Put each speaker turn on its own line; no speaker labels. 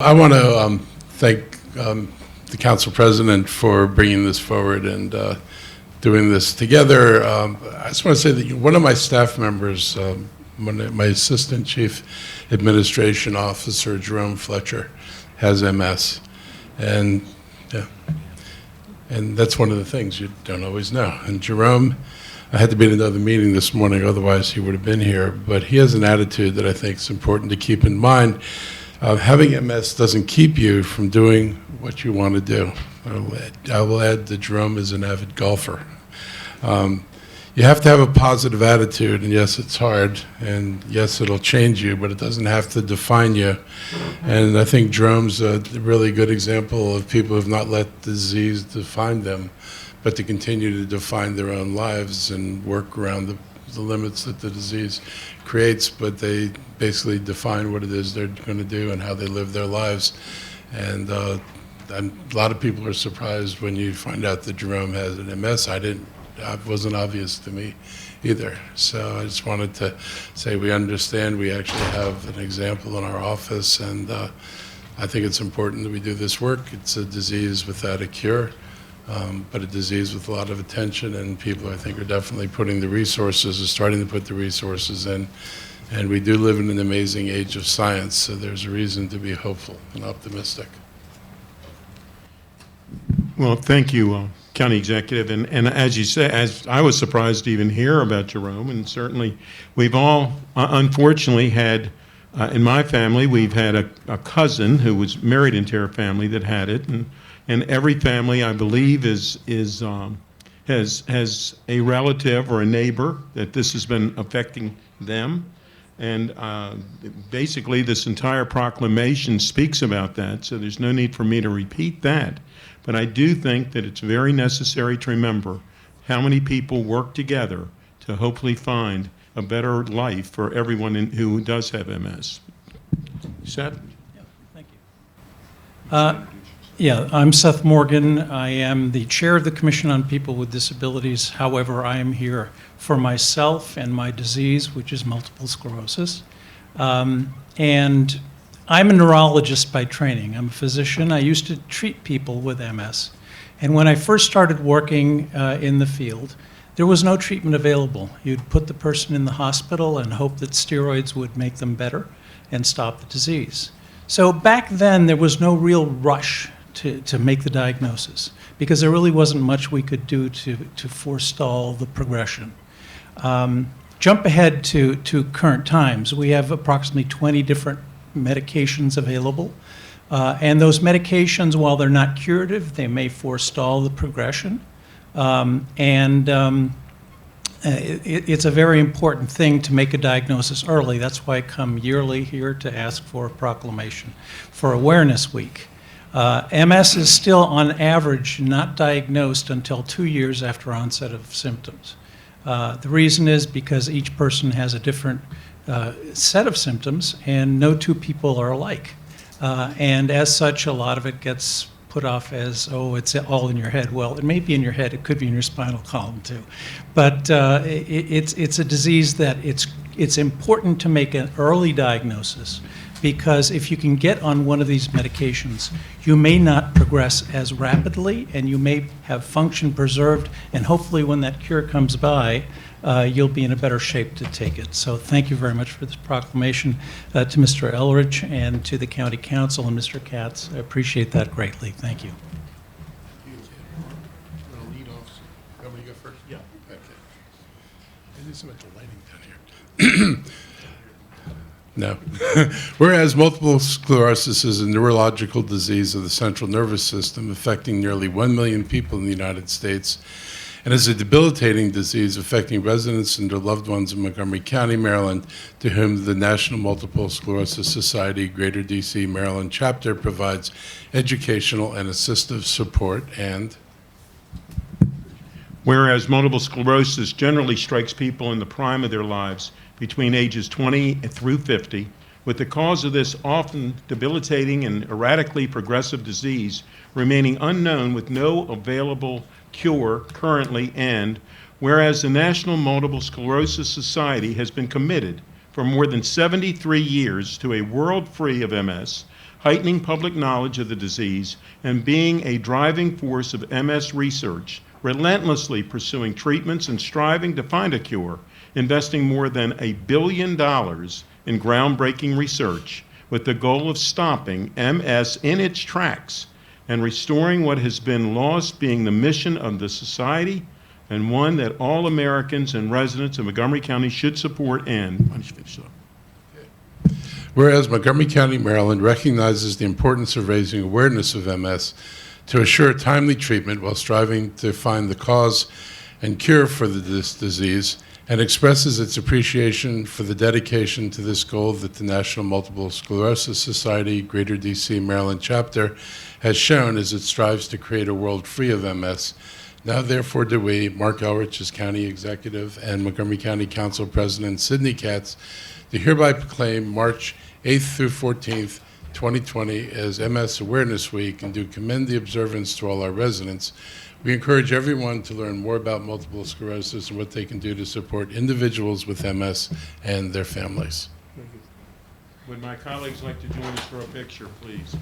I want to thank the council president for bringing this forward and doing this together. I just want to say that one of my staff members, my assistant chief administration officer, Jerome Fletcher, has MS, and that's one of the things you don't always know. And Jerome, I had to be in another meeting this morning, otherwise he would have been here, but he has an attitude that I think is important to keep in mind. Having MS doesn't keep you from doing what you want to do. I will add that Jerome is an avid golfer. You have to have a positive attitude, and yes, it's hard, and yes, it'll change you, but it doesn't have to define you. And I think Jerome's a really good example of people who have not let disease define them, but to continue to define their own lives and work around the limits that the disease creates, but they basically define what it is they're going to do and how they live their lives. And a lot of people are surprised when you find out that Jerome has an MS. It wasn't obvious to me either. So I just wanted to say we understand. We actually have an example in our office, and I think it's important that we do this work. It's a disease without a cure. But a disease with a lot of attention, and people, I think, are definitely putting the resources, are starting to put the resources in. And we do live in an amazing age of science, so there's a reason to be hopeful and optimistic.
Well, thank you, County Executive. And as you say, as I was surprised to even hear about Jerome, and certainly we've all, unfortunately, had, in my family, we've had a cousin who was married into our family that had it, and every family, I believe, has a relative or a neighbor that this has been affecting them. And basically, this entire proclamation speaks about that, so there's no need for me to repeat that. But I do think that it's very necessary to remember how many people work together to hopefully find a better life for everyone who does have MS. Seth?
Yeah, thank you. Yeah, I'm Seth Morgan. I am the chair of the Commission on People with Disabilities. However, I am here for myself and my disease, which is multiple sclerosis. And I'm a neurologist by training. I'm a physician. I used to treat people with MS. And when I first started working in the field, there was no treatment available. You'd put the person in the hospital and hope that steroids would make them better and stop the disease. So back then, there was no real rush to make the diagnosis, because there really wasn't much we could do to forestall the progression. Jump ahead to current times. We have approximately 20 different medications available. And those medications, while they're not curative, they may forestall the progression. It's a very important thing to make a diagnosis early. That's why I come yearly here to ask for a proclamation for Awareness Week. MS is still, on average, not diagnosed until 2 years after onset of symptoms. The reason is because each person has a different set of symptoms, and no two people are alike. And as such, a lot of it gets put off as, oh, it's all in your head. Well, it may be in your head. It could be in your spinal column, too. But it's a disease that it's important to make an early diagnosis, because if you can get on one of these medications, you may not progress as rapidly, and you may have function preserved, and hopefully when that cure comes by, you'll be in a better shape to take it. So thank you very much for this proclamation to Mr. Elrich and to the County Council and Mr. Katz. I appreciate that greatly. Thank you.
You want to lead off? You want me to go first?
Yeah.
Okay. There's so much lighting down here. No. Whereas multiple sclerosis is a neurological disease of the central nervous system affecting nearly 1 million people in the United States, and is a debilitating disease affecting residents and their loved ones in Montgomery County, Maryland, to whom the National Multiple Sclerosis Society Greater DC, Maryland chapter provides educational and assistive support. And
whereas multiple sclerosis generally strikes people in the prime of their lives, between ages 20 through 50, with the cause of this often debilitating and erratically progressive disease remaining unknown with no available cure currently, and whereas the National Multiple Sclerosis Society has been committed for more than 73 years to a world free of MS, heightening public knowledge of the disease, and being a driving force of MS research, relentlessly pursuing treatments and striving to find a cure, investing more than $1 billion in groundbreaking research with the goal of stopping MS in its tracks and restoring what has been lost, being the mission of the society and one that all Americans and residents of Montgomery County should support and. Why don't you finish up?
Whereas Montgomery County, Maryland recognizes the importance of raising awareness of MS to assure timely treatment while striving to find the cause and cure for this disease, and expresses its appreciation for the dedication to this goal that the National Multiple Sclerosis Society, Greater DC, Maryland chapter has shown as it strives to create a world free of MS. Now, therefore, do we, Mark Elrich as County Executive and Montgomery County Council President Sidney Katz, do hereby proclaim March 8th through 14th, 2020 as MS Awareness Week, and do commend the observance to all our residents. We encourage everyone to learn more about multiple sclerosis and what they can do to support individuals with MS and their families.
Would my colleagues like to join us for a picture, please?